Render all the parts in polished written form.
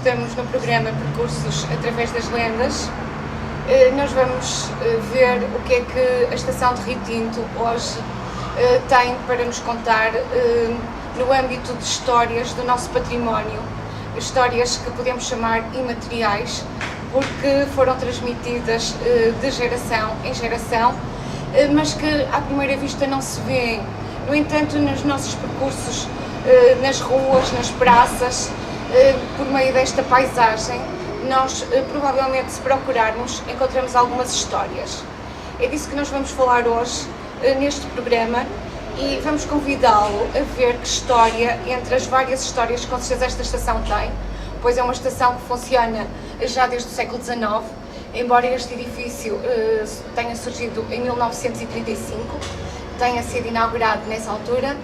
estamos no programa Percursos através das Lendas. Nós vamos ver o que é que a Estação de Rio Tinto hoje tem para nos contar no âmbito de histórias do nosso património, histórias que podemos chamar imateriais, porque foram transmitidas de geração em geração, mas que à primeira vista não se vêem. No entanto, nos nossos percursos, nas ruas, nas praças, por meio desta paisagem, nós provavelmente, se procurarmos, encontramos algumas histórias. É disso que nós vamos falar hoje neste programa e vamos convidá-lo a ver que história, entre as várias histórias que com certeza esta estação tem, pois é uma estação que funciona já desde o século XIX, embora este edifício tenha surgido em 1935, tenha sido inaugurado nessa altura.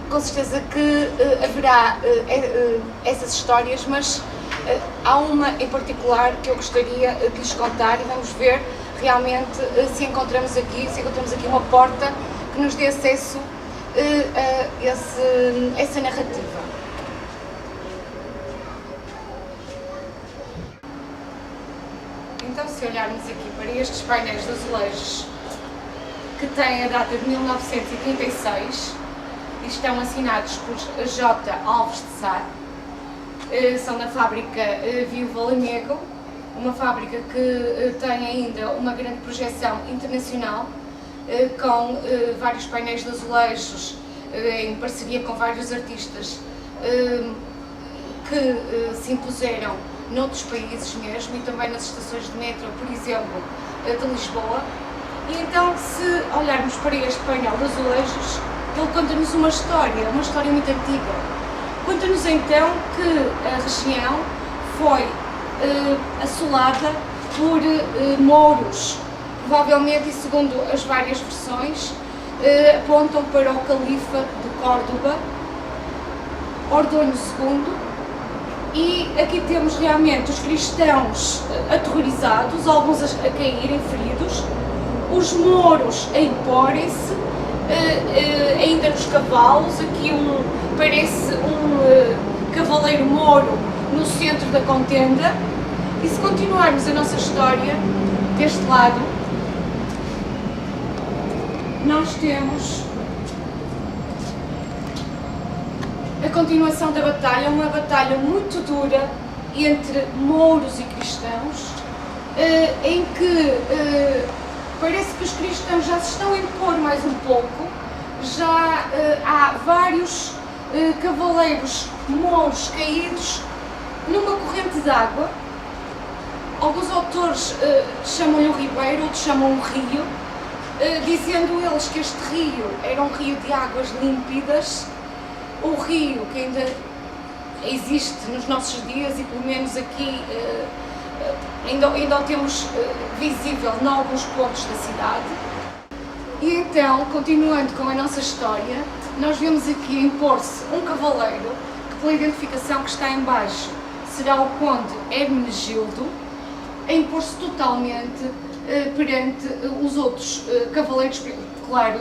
Com certeza que haverá essas histórias, mas há uma em particular que eu gostaria de lhes contar e vamos ver realmente se encontramos aqui uma porta que nos dê acesso a essa narrativa. Então, se olharmos aqui para estes painéis de azulejos que têm a data de 1936 e estão assinados por J. Alves de Sá, são da fábrica Viúva Lamego, uma fábrica que tem ainda uma grande projeção internacional, com vários painéis de azulejos em parceria com vários artistas que se impuseram noutros países mesmo e também nas estações de metro, por exemplo, de Lisboa. E então, se olharmos para este painel de azulejos, ele conta-nos uma história muito antiga. Conta-nos então que a região foi assolada por mouros, provavelmente, e segundo as várias versões, apontam para o califa de Córdoba, Ordonho II, e aqui temos realmente os cristãos aterrorizados, alguns a caírem feridos, os mouros a imporem-se, ainda nos cavalos, aqui parece um cavaleiro mouro no centro da contenda. E se continuarmos a nossa história, deste lado, nós temos a continuação da batalha, uma batalha muito dura entre mouros e cristãos, em que parece que os cristãos já se estão a impor mais um pouco, já há vários cavaleiros mouros caídos numa corrente de água. Alguns autores chamam-lhe um ribeiro, outros chamam um rio, dizendo eles que este rio era um rio de águas límpidas, um rio que ainda existe nos nossos dias e pelo menos aqui ainda o temos visível em alguns pontos da cidade. E então, continuando com a nossa história, nós vemos aqui impor-se um cavaleiro, que pela identificação que está em baixo será o conde Hermenegildo, a impor-se totalmente perante os outros cavaleiros, claro,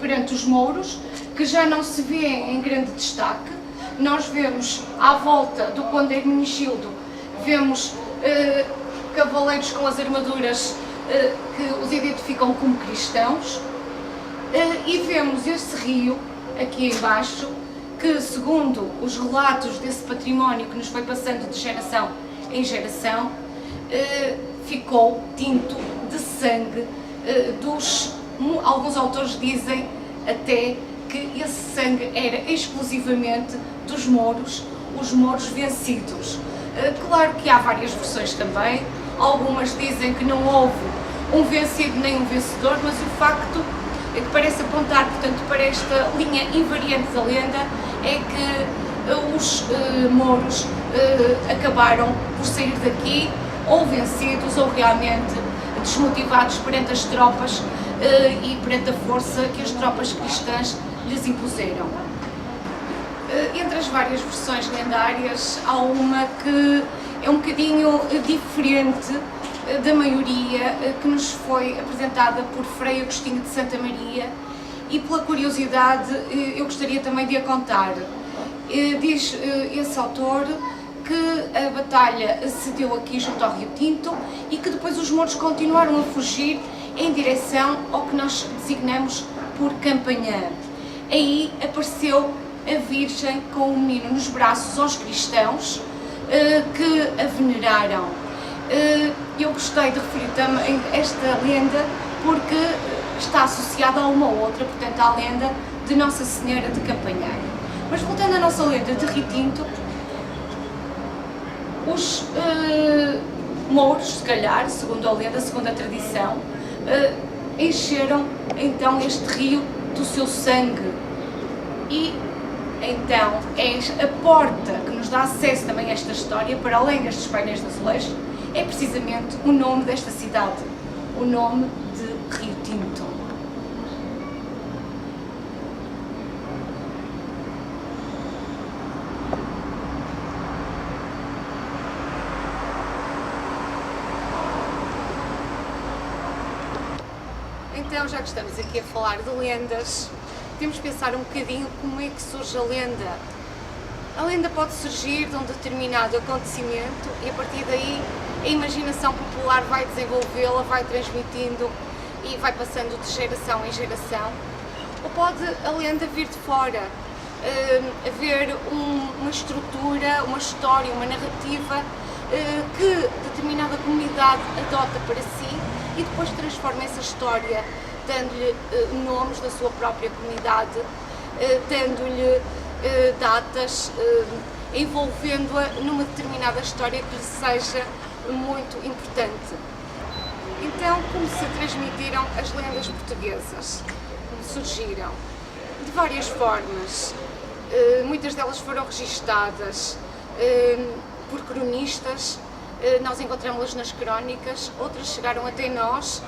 perante os mouros, que já não se vêem em grande destaque. Nós vemos à volta do conde Hermenegildo, vemos cavaleiros com as armaduras que os identificam como cristãos, e vemos este rio aqui embaixo, que segundo os relatos desse património que nos foi passando de geração em geração, ficou tinto de sangue alguns autores dizem até que esse sangue era exclusivamente dos mouros, os mouros vencidos. Claro que há várias versões também, algumas dizem que não houve um vencido nem um vencedor, mas o facto que parece apontar, portanto, para esta linha invariante da lenda é que os mouros acabaram por sair daqui ou vencidos ou realmente desmotivados perante as tropas e perante a força que as tropas cristãs lhes impuseram. Entre as várias versões lendárias, há uma que é um bocadinho diferente da maioria, que nos foi apresentada por Frei Agostinho de Santa Maria, e pela curiosidade eu gostaria também de a contar. Diz esse autor que a batalha se deu aqui junto ao Rio Tinto e que depois os mouros continuaram a fugir em direção ao que nós designamos por Campanhã. Aí apareceu a Virgem com o menino nos braços aos cristãos que a veneraram. Eu gostei de referir também esta lenda porque está associada a uma outra, portanto à lenda de Nossa Senhora de Campanhã. Mas voltando à nossa lenda de Rio Tinto, os mouros, se calhar, segundo a lenda, segundo a tradição, encheram então este rio do seu sangue. E então é a porta que nos dá acesso também a esta história, para além destes painéis de azulejos, é precisamente o nome desta cidade, o nome de Rio Tinto. Então, já que estamos aqui a falar de lendas, temos de pensar um bocadinho como é que surge a lenda. A lenda pode surgir de um determinado acontecimento e a partir daí a imaginação popular vai desenvolvê-la, vai transmitindo e vai passando de geração em geração. Ou pode a lenda vir de fora, haver uma estrutura, uma história, uma narrativa que determinada comunidade adota para si e depois transforma essa história, dando-lhe nomes da sua própria comunidade, dando-lhe datas, envolvendo-a numa determinada história que lhe seja muito importante. Então, como se transmitiram as lendas portuguesas? Como surgiram? De várias formas. Muitas delas foram registadas por cronistas, nós encontramos-las nas crónicas, outras chegaram até nós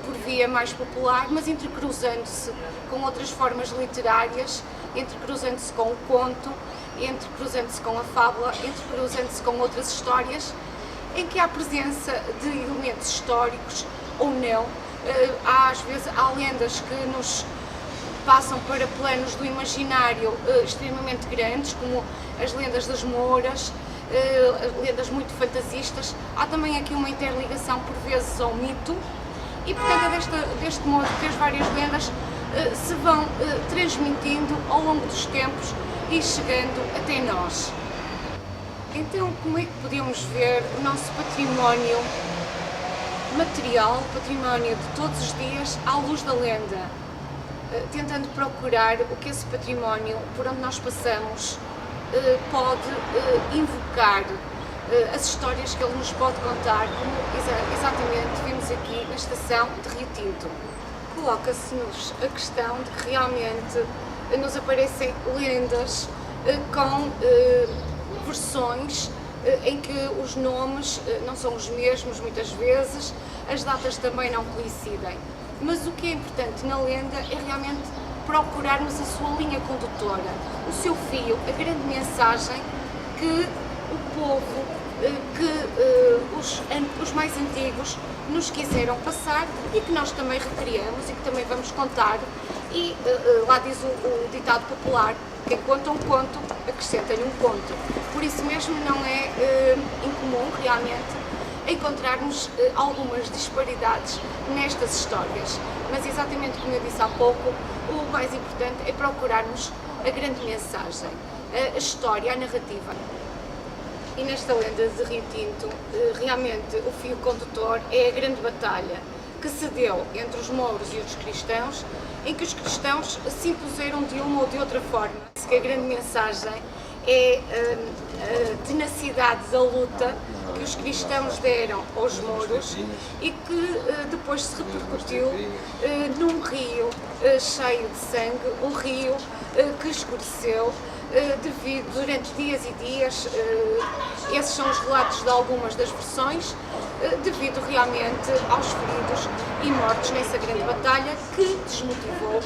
por via mais popular, mas entrecruzando-se com outras formas literárias, entrecruzando-se com o conto, entrecruzando-se com a fábula, entrecruzando-se com outras histórias, em que há presença de elementos históricos ou não. Às vezes há lendas que nos passam para planos do imaginário extremamente grandes, como as lendas das Mouras, lendas muito fantasistas. Há também aqui uma interligação por vezes ao mito e portanto é deste modo que as várias lendas se vão transmitindo ao longo dos tempos e chegando até nós. Então, como é que podemos ver o nosso património material, património de todos os dias, à luz da lenda? Tentando procurar o que esse património, por onde nós passamos, pode invocar, as histórias que ele nos pode contar, como exatamente vimos aqui na estação de Rio Tinto. Coloca-se-nos a questão de que realmente nos aparecem lendas com versões em que os nomes não são os mesmos muitas vezes, as datas também não coincidem. Mas o que é importante na lenda é realmente procurarmos a sua linha condutora, o seu fio, a grande mensagem que o povo, que os mais antigos nos quiseram passar e que nós também recriamos e que também vamos contar. E lá diz o ditado popular: quem conta um conto, acrescenta-lhe um conto. Por isso mesmo não é incomum realmente encontrarmos algumas disparidades nestas histórias, mas exatamente como eu disse há pouco, o mais importante é procurarmos a grande mensagem, a história, a narrativa. E nesta lenda de Rio Tinto, realmente o fio condutor é a grande batalha que se deu entre os mouros e os cristãos, em que os cristãos se impuseram de uma ou de outra forma. Que a grande mensagem é a tenacidade da luta que os cristãos deram aos mouros e que depois se repercutiu num rio cheio de sangue, um rio que escureceu devido durante dias e dias, esses são os relatos de algumas das versões, devido realmente aos feridos e mortos nessa grande batalha que desmotivou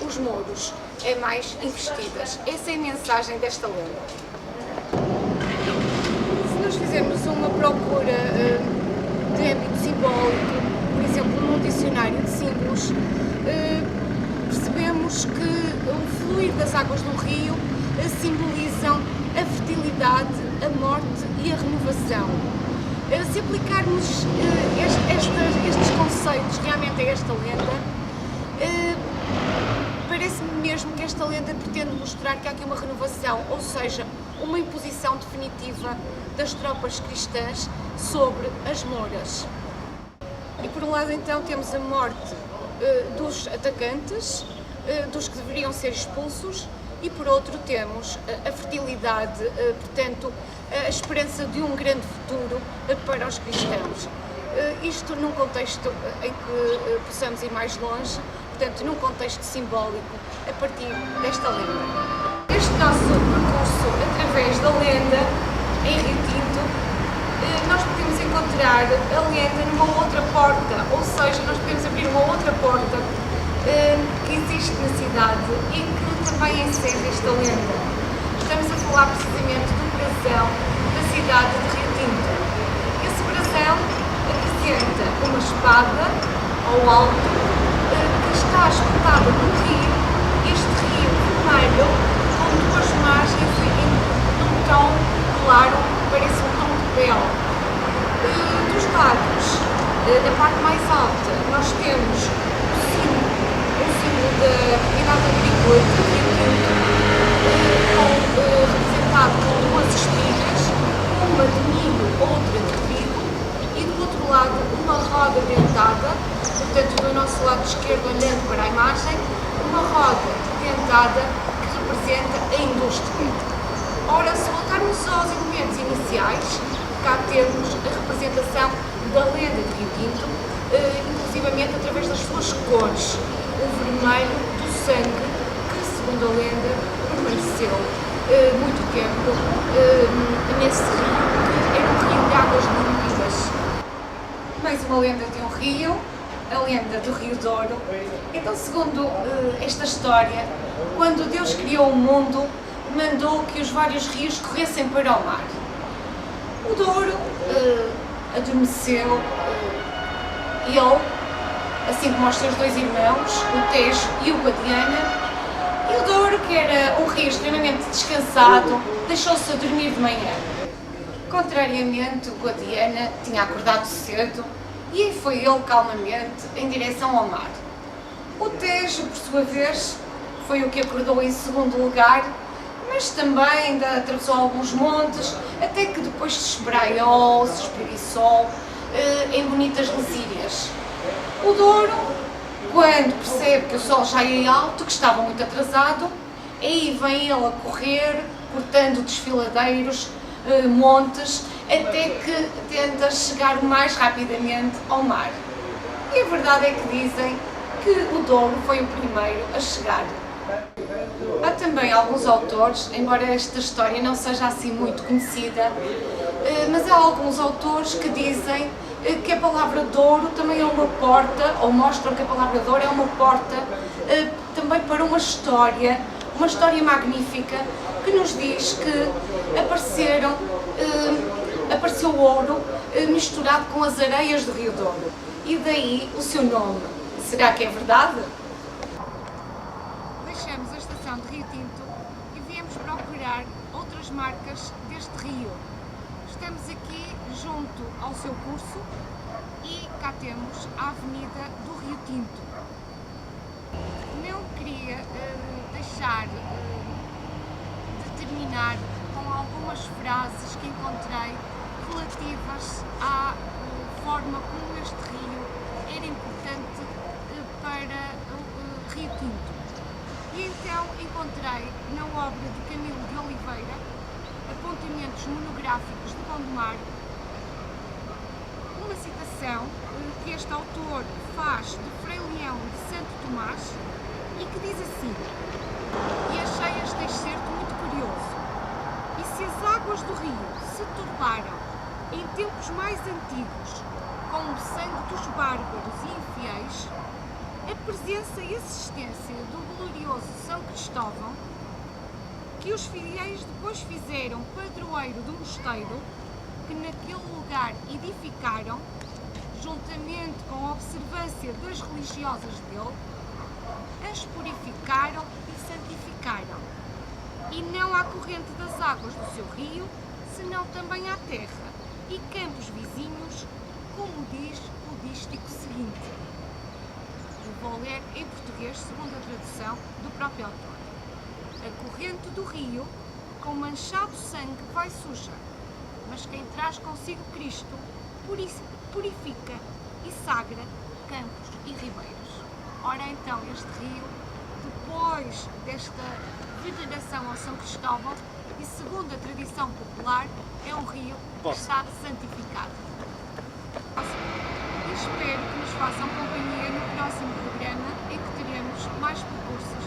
os mouros a mais investidas. Essa é a mensagem desta lenda. Se nós fizermos uma procura de âmbito simbólico, por exemplo, num dicionário de símbolos, percebemos que o fluir das águas do rio simbolizam a fertilidade, a morte e a renovação. Se aplicarmos estes conceitos realmente a esta lenda, parece-me mesmo que esta lenda pretende mostrar que há aqui uma renovação, ou seja, uma imposição definitiva das tropas cristãs sobre as mouras. E por um lado então temos a morte dos atacantes, dos que deveriam ser expulsos, e por outro temos a fertilidade, portanto, a esperança de um grande futuro para os cristãos. Isto num contexto em que possamos ir mais longe, portanto, num contexto simbólico, a partir desta lenda. Este nosso percurso através da lenda em Rio Tinto, nós podemos encontrar a lenda numa outra porta, ou seja, nós podemos abrir uma outra porta que existe na cidade e que também encerra esta lenda. Estamos a falar precisamente do brasão da cidade de Rio Tinto. Esse brasão apresenta uma espada ao alto que está espetada num rio. Este rio vermelho com duas margens num tom claro, parece um tom de pele. Dos lados, na parte mais alta, nós temos o símbolo da comunidade agrícola de Rio Tinto, representado com duas espigas, uma de milho, outra de trigo, e do outro lado uma roda dentada, portanto do nosso lado esquerdo, olhando para a imagem, uma roda dentada que representa a indústria. Ora, se voltarmos aos elementos iniciais, cá temos a representação da lenda de Rio Tinto, inclusivamente através das suas cores, o vermelho do sangue, que segundo a lenda permaneceu muito tempo nesse rio, que era um rio de águas límpidas. Mais uma lenda de um rio, a lenda do Rio Douro. Então, segundo esta história, quando Deus criou o mundo, mandou que os vários rios corressem para o mar. O Douro adormeceu, ele, assim como os seus dois irmãos, o Tejo e o Guadiana, e o Douro, que era um rio extremamente descansado, deixou-se a dormir de manhã. Contrariamente, o Guadiana tinha acordado cedo e aí foi ele calmamente em direção ao mar. O Tejo, por sua vez, foi o que acordou em segundo lugar, mas também ainda atravessou alguns montes, até que depois se espraiou, se espreguiçou em bonitas lesírias. O Douro, quando percebe que o sol já ia alto, que estava muito atrasado, aí vem ele a correr, cortando desfiladeiros, montes, até que tenta chegar o mais rapidamente ao mar. E a verdade é que dizem que o Douro foi o primeiro a chegar. Há também alguns autores, embora esta história não seja assim muito conhecida, mas há alguns autores que dizem que a palavra Douro também é uma porta, ou mostram que a palavra Douro é uma porta também para uma história magnífica que nos diz que apareceu ouro misturado com as areias do Rio Douro. E daí o seu nome. Será que é verdade? Deixamos a estação de Rio Tinto e viemos procurar outras marcas deste rio. Estamos aqui junto ao seu curso e cá temos a Avenida do Rio Tinto. Não queria deixar de terminar com algumas frases que encontrei relativas à forma como este rio era importante para Rio Tinto. E então encontrei na obra de Camilo de Oliveira, Apontamentos Monográficos de Gondomar, uma citação que este autor faz de Frei Leão de Santo Tomás e que diz assim: "E achei este excerto muito curioso. E se as águas do rio se turbaram em tempos mais antigos com o sangue dos bárbaros e infiéis, a presença e existência do glorioso São Cristóvão, que os fiéis depois fizeram padroeiro do mosteiro, que naquele lugar edificaram, juntamente com a observância das religiosas dele, as purificaram e santificaram. E não à corrente das águas do seu rio, senão também à terra e campos vizinhos, como diz o dístico seguinte. Eu vou ler em português, segundo a tradução do próprio autor. A corrente do rio, com manchado sangue, vai suja, mas quem traz consigo Cristo purifica e sagra campos e ribeiros. Ora então, este rio, depois desta veneração ao São Cristóvão, e segundo a tradição popular, é um rio que está santificado. E espero que nos façam companhia no próximo programa, em que teremos mais percursos